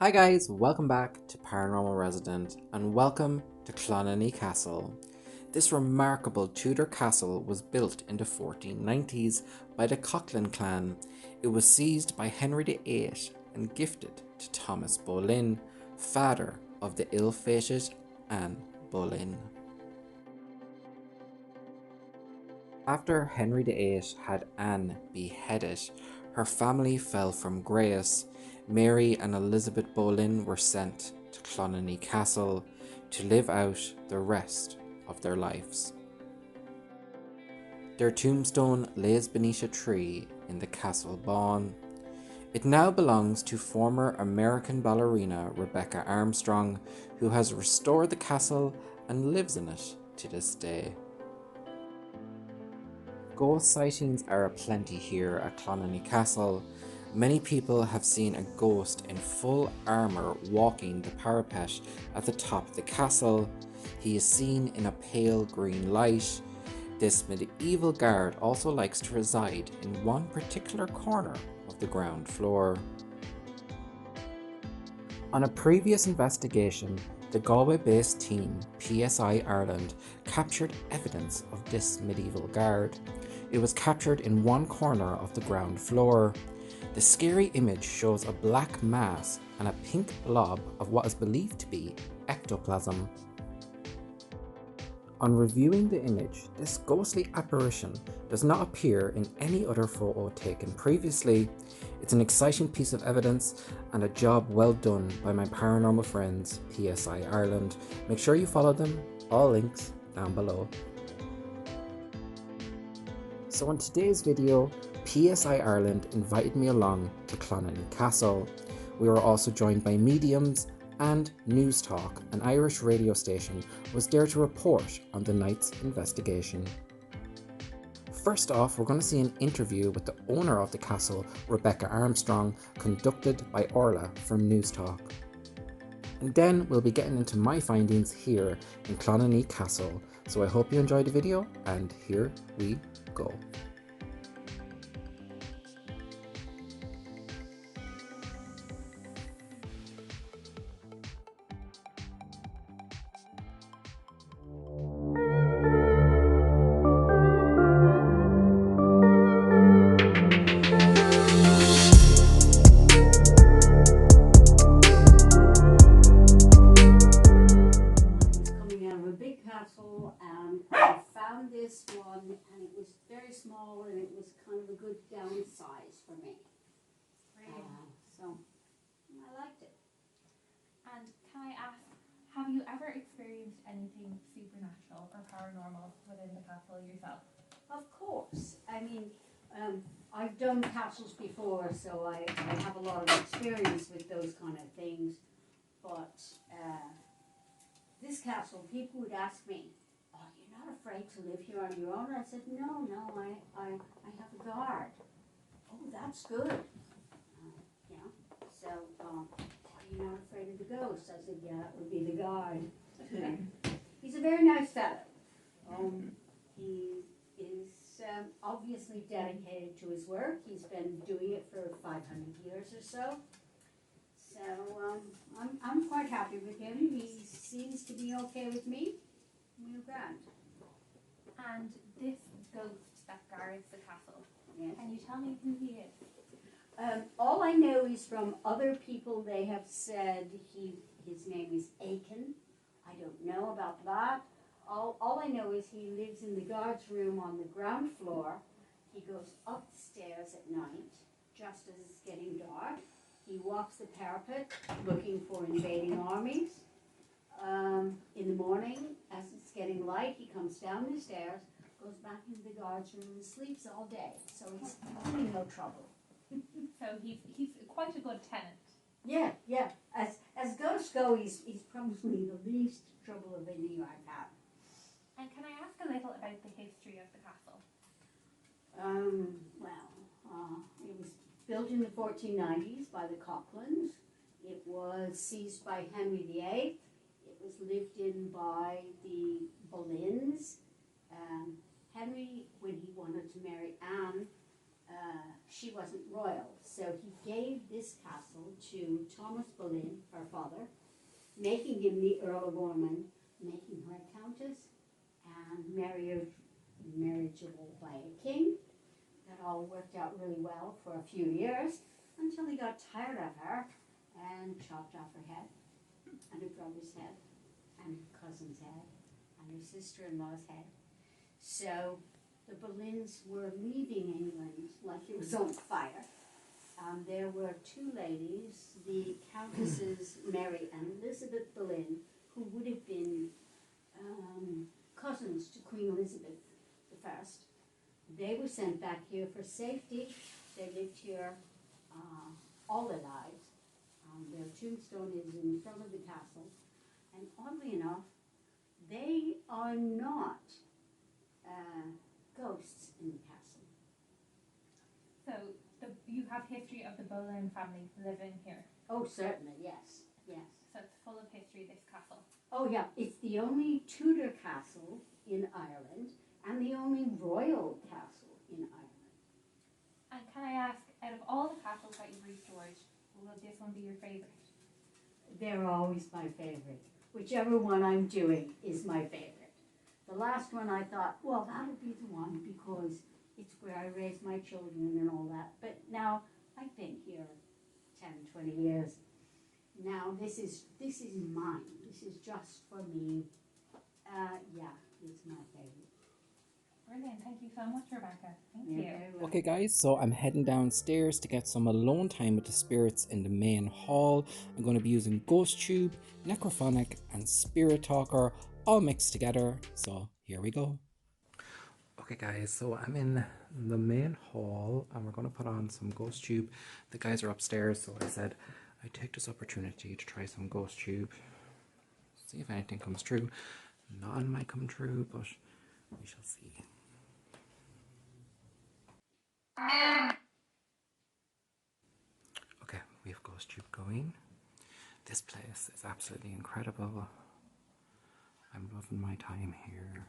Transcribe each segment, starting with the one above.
Hi guys, welcome back to Paranormal Resident and welcome to Clonony Castle. This remarkable Tudor castle was built in the 1490s by the Coughlin clan. It was seized by Henry VIII and gifted to Thomas Boleyn, father of the ill-fated Anne Boleyn. After Henry VIII had Anne beheaded, her family fell from grace. Mary and Elizabeth Boleyn were sent to Clonony Castle to live out the rest of their lives. Their tombstone lays beneath a tree in the castle bawn. It now belongs to former American ballerina Rebecca Armstrong, who has restored the castle and lives in it to this day. Ghost sightings are aplenty here at Clonony Castle. Many people have seen a ghost in full armour walking the parapet at the top of the castle. He is seen in a pale green light. This medieval guard also likes to reside in one particular corner of the ground floor. On a previous investigation, the Galway-based team PSI Ireland captured evidence of this medieval guard. It was captured in one corner of the ground floor. The scary image shows a black mass and a pink blob of what is believed to be ectoplasm. On reviewing the image, this ghostly apparition does not appear in any other photo taken previously. It's an exciting piece of evidence and a job well done by my paranormal friends PSI Ireland. Make sure you follow them, all links down below. So in today's video, PSI Ireland invited me along to Clonony Castle. We were also joined by mediums, and Newstalk, an Irish radio station, was there to report on the night's investigation. First off, we're going to see an interview with the owner of the castle, Rebecca Armstrong, conducted by Orla from Newstalk. And then we'll be getting into my findings here in Clonony Castle. So I hope you enjoyed the video, and here we go. And I found this one, and it was very small, and it was kind of a good downsize for me. So I liked it. And can I ask, have you ever experienced anything supernatural or paranormal within the castle yourself? Of course. I mean, I've done castles before, so I have a lot of experience with those kind of things. But this castle, people would ask me, "Oh, you're not afraid to live here on your own?" I said, no, I have a guard. Oh, that's good. So, are you not afraid of the ghosts? I said, yeah, it would be the guard. He's a very nice fellow. He is obviously dedicated to his work. He's been doing it for 500 years or so. So I'm quite happy with him. He seems to be okay with me. We're grand. And this ghost that guards the castle, Yes. can you tell me who he is? All I know is from other people they have said his name is Aiken. I don't know about that. All I know is he lives in the guard's room on the ground floor. He goes up the stairs at night, just as it's getting dark. He walks the parapet looking for invading armies. In the morning, as it's getting light, he comes down the stairs, goes back into the guard's room and sleeps all day. So he's really no trouble. So he's quite a good tenant. Yeah. As ghosts go, he's probably the least trouble of any I've had. And can I ask a little about the history of the castle? It was built in the 1490s by the Coughlins. It was seized by Henry VIII. It was lived in by the Boleyns. Henry, when he wanted to marry Anne, she wasn't royal. So he gave this castle to Thomas Boleyn, her father, making him the Earl of Ormond, making her a countess, and marriageable by a king. That all worked out really well for a few years until he got tired of her and chopped off her head, and her brother's head, and her cousin's head, and her sister-in-law's head. So the Boleyns were leaving England like it was on fire. There were two ladies, the Countesses Mary and Elizabeth Boleyn, who would have been cousins to Queen Elizabeth I. They were sent back here for safety. They lived here all their lives. Their tombstone is in front of the castle. And oddly enough, they are not ghosts in the castle. So you have history of the Boleyn family living here? Oh, certainly, yes, yes. So it's full of history, this castle? Oh yeah, it's the only Tudor castle in Ireland and the only royal castle in Ireland. And can I ask, out of all the castles that you've restored, will this one be your favourite? They're always my favourite. Whichever one I'm doing is my favourite. The last one I thought, well, that'll be the one because it's where I raised my children and all that. But now I've been here 10, 20 years. Now this is mine. This is just for me. Yeah, it's my favourite. Brilliant. Thank you so much, Rebecca. Thank You're you. very welcome. Okay guys, so I'm heading downstairs to get some alone time with the spirits in the main hall. I'm going to be using Ghost Tube, Necrophonic and Spirit Talker all mixed together. So here we go. Okay guys, so I'm in the main hall and we're going to put on some Ghost Tube. The guys are upstairs, so I said I'd take this opportunity to try some Ghost Tube. See if anything comes true. None might come true, but we shall see. Okay, we have Ghost Tube going. This place is absolutely incredible. I'm loving my time here.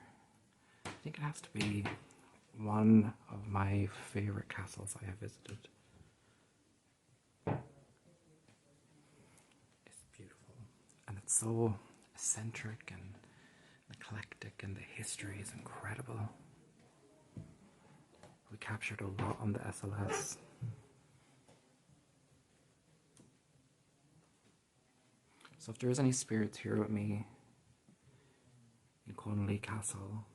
I think it has to be one of my favourite castles I have visited. It's beautiful. And it's so eccentric and eclectic, and the history is incredible. We captured a lot on the SLS. So if there is any spirits here with me in Clonony Castle,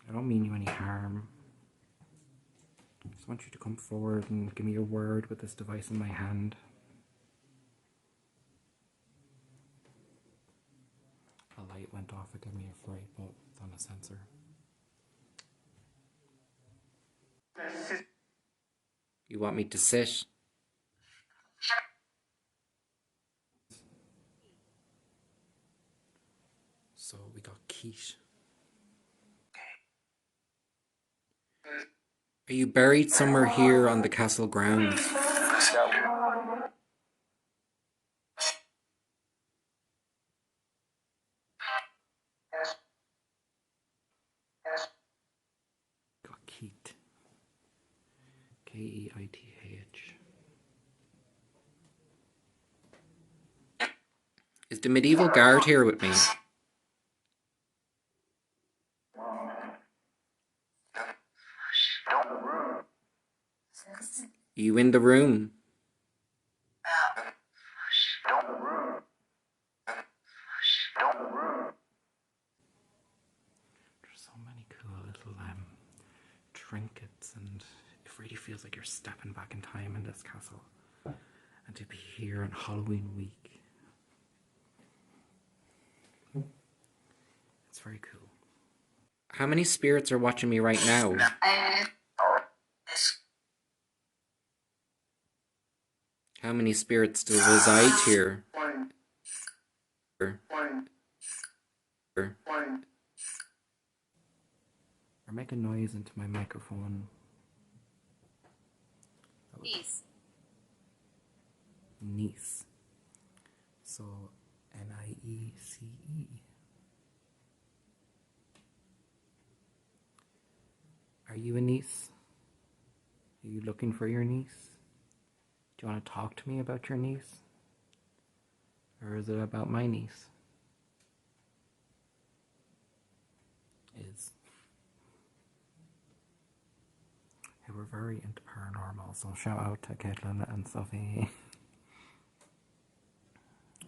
I don't mean you any harm. I just want you to come forward and give me a word with this device in my hand. A light went off, it gave me a fright, but it's on a sensor. You want me to sit? So we got Keith. Are you buried somewhere here on the castle grounds? Got Keith. Keith. Is the medieval guard here with me? You in the room? There's so many cool little trinkets, and it really feels like you're stepping back in time in this castle. And to be here on Halloween week, it's very cool. How many spirits are watching me right now? How many spirits still reside here? Or make a noise into my microphone. Niece. Niece. So Niece. Are you a niece? Are you looking for your niece? Do you want to talk to me about your niece? Or is it about my niece? Is. Hey, we're very into paranormal, so shout out to Caitlin and Sophie.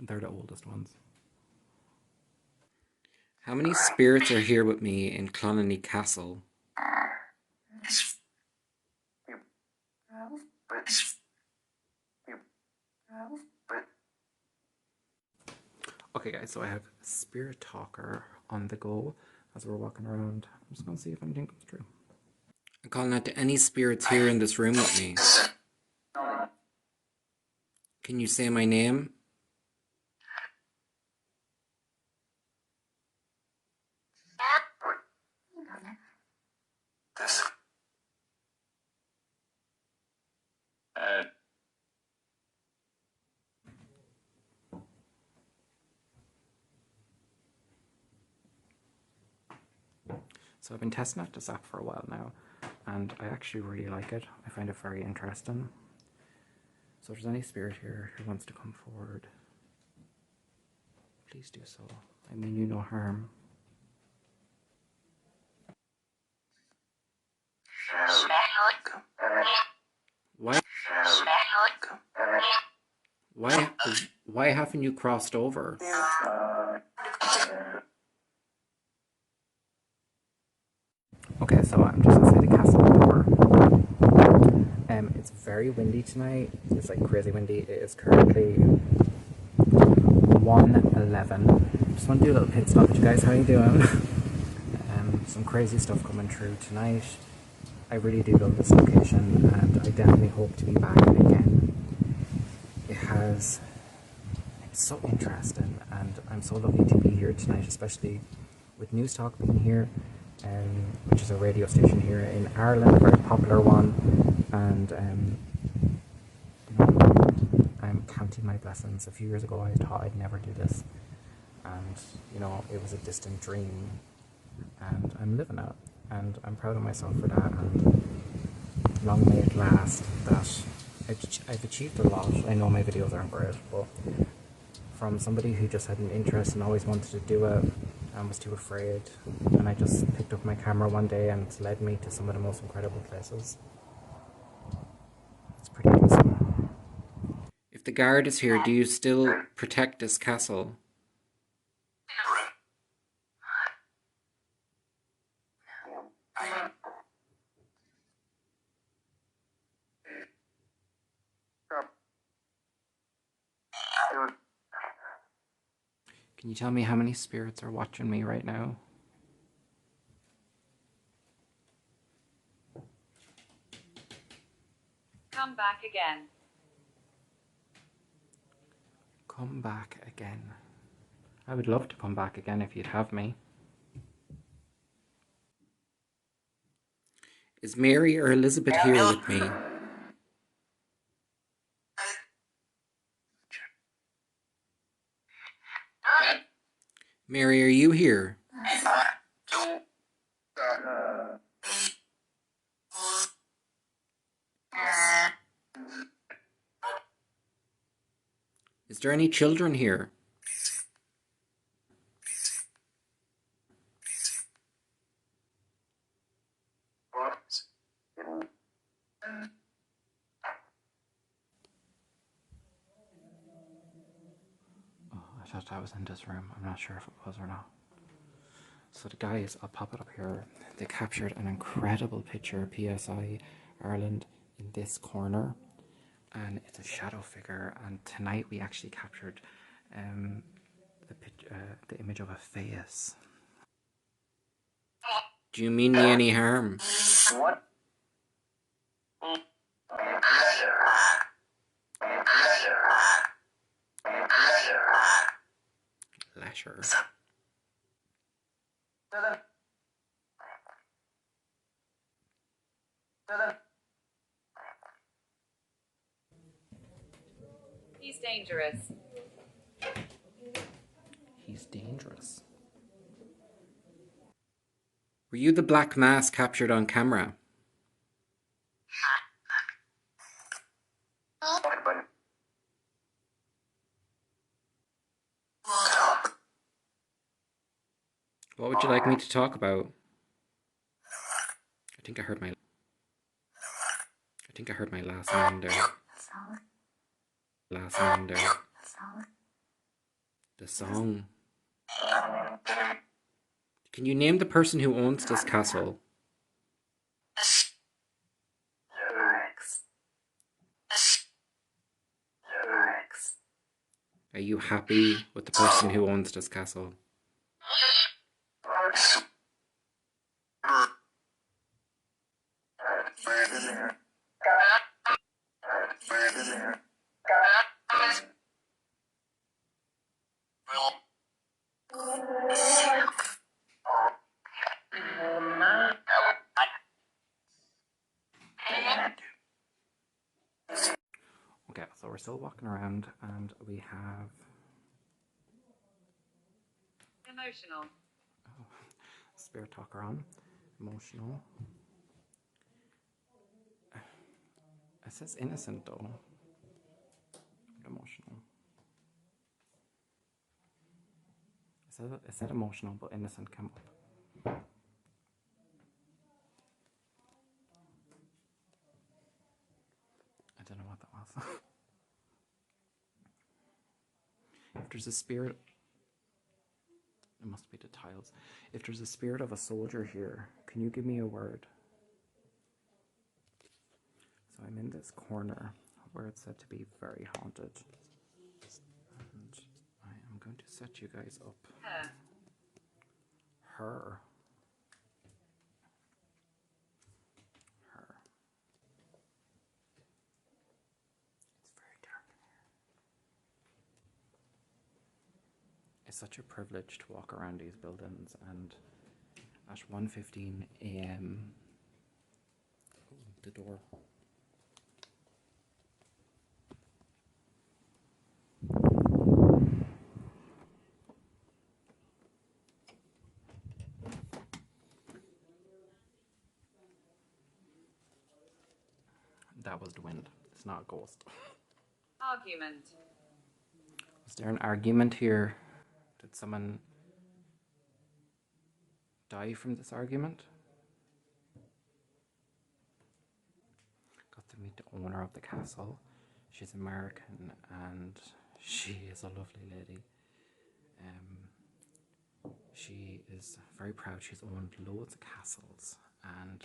They're the oldest ones. How many spirits are here with me in Clonony Castle? Okay guys, so I have a spirit talker on the go as we're walking around. I'm just gonna see if anything comes through. I'm calling out to any spirits here in this room with me. Can you say my name? So I've been testing out this app for a while now, and I actually really like it. I find it very interesting. So if there's any spirit here who wants to come forward, please do so. I mean you no harm. Why? Why haven't you crossed over? Okay, so I'm just inside the castle door. It's very windy tonight. It's like crazy windy. It is currently 1:11. Just want to do a little pit stop with you guys. How are you doing? Some crazy stuff coming through tonight. I really do love this location, and I definitely hope to be back again. It's so interesting, and I'm so lucky to be here tonight, especially with Newstalk being here, which is a radio station here in Ireland, a very popular one, and I'm counting my blessings. A few years ago I thought I'd never do this, and it was a distant dream, and I'm living it, and I'm proud of myself for that, and long may it last. That I've achieved a lot. I know my videos aren't great, but from somebody who just had an interest and always wanted to do it and was too afraid, and I just picked up my camera one day and it's led me to some of the most incredible places. It's pretty awesome. If the guard is here, do you still protect this castle? Can you tell me how many spirits are watching me right now? Come back again. Come back again. I would love to come back again if you'd have me. Is Mary or Elizabeth here with me? Mary, are you here? Is there any children here? Oh, I thought that was in this room. I'm not sure if it was or not. So the guys, I'll pop it up here. They captured an incredible picture of PSI Ireland in this corner, and it's a shadow figure. And tonight we actually captured the image of a face. Do you mean me any harm? Lasher. He's dangerous. He's dangerous. Were you the black mass captured on camera? What would you like me to talk about? I think I heard my last name there. Last name there. The song. Can you name the person who owns this castle? Are you happy with the person who owns this castle? Okay, so we're still walking around and we have... Emotional. Oh, spirit talker on. Emotional. It says innocent though. Emotional. It said emotional, but innocent came up. I don't know what that was. If there's a spirit, it must be the tiles. If there's a spirit of a soldier here, can you give me a word? So I'm in this corner where it's said to be very haunted. And I am going to set you guys up. Her. It's very dark in here. It's such a privilege to walk around these buildings, and at 1:15 a.m. the door. That was the wind. It's not a ghost. Argument. Was there an argument here? Did someone die from this argument? Got to meet the owner of the castle. She's American and she is a lovely lady. She is very proud. She's owned loads of castles and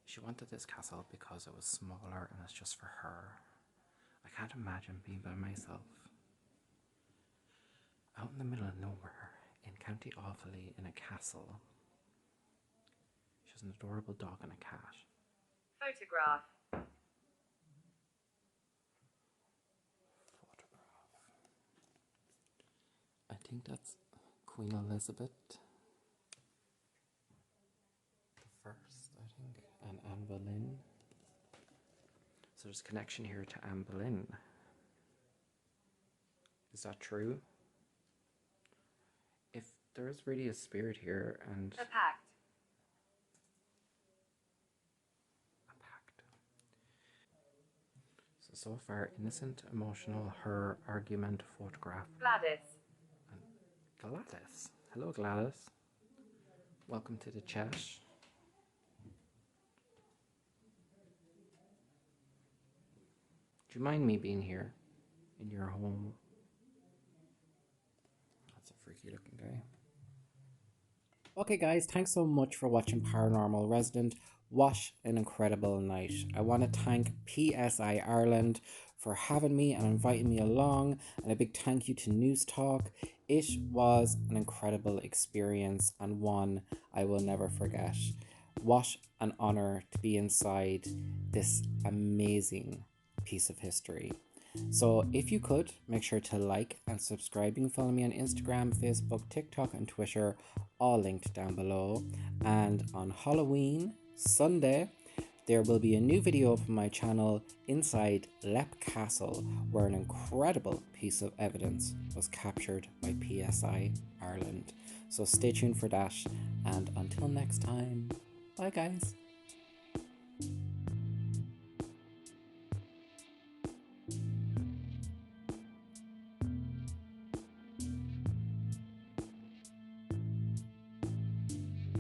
she wanted this castle because it was smaller and it's just for her. I can't imagine being by myself out in the middle of nowhere in County Offaly in a castle. She has an adorable dog and a cat. Photograph. I think that's Queen Elizabeth the First, I think, and Anne Boleyn. So there's a connection here to Anne Boleyn. Is that true? If there is really a spirit here and The pact. a pact. So far, innocent, emotional, her, argument, photograph. Gladys. Gladys. Hello, Gladys. Welcome to the chat. Do you mind me being here in your home? That's a freaky looking guy. Okay guys, thanks so much for watching Paranormal Resident. What an incredible night. I want to thank PSI Ireland for having me and inviting me along, and a big thank you to Newstalk. It was an incredible experience and one I will never forget. What an honor to be inside this amazing piece of history. So if you could, make sure to like and subscribe. You can follow me on Instagram, Facebook, TikTok and Twitter, all linked down below. And on Halloween Sunday, there will be a new video up on my channel inside Leap Castle, where an incredible piece of evidence was captured by PSI Ireland. So stay tuned for that, and until next time, bye guys.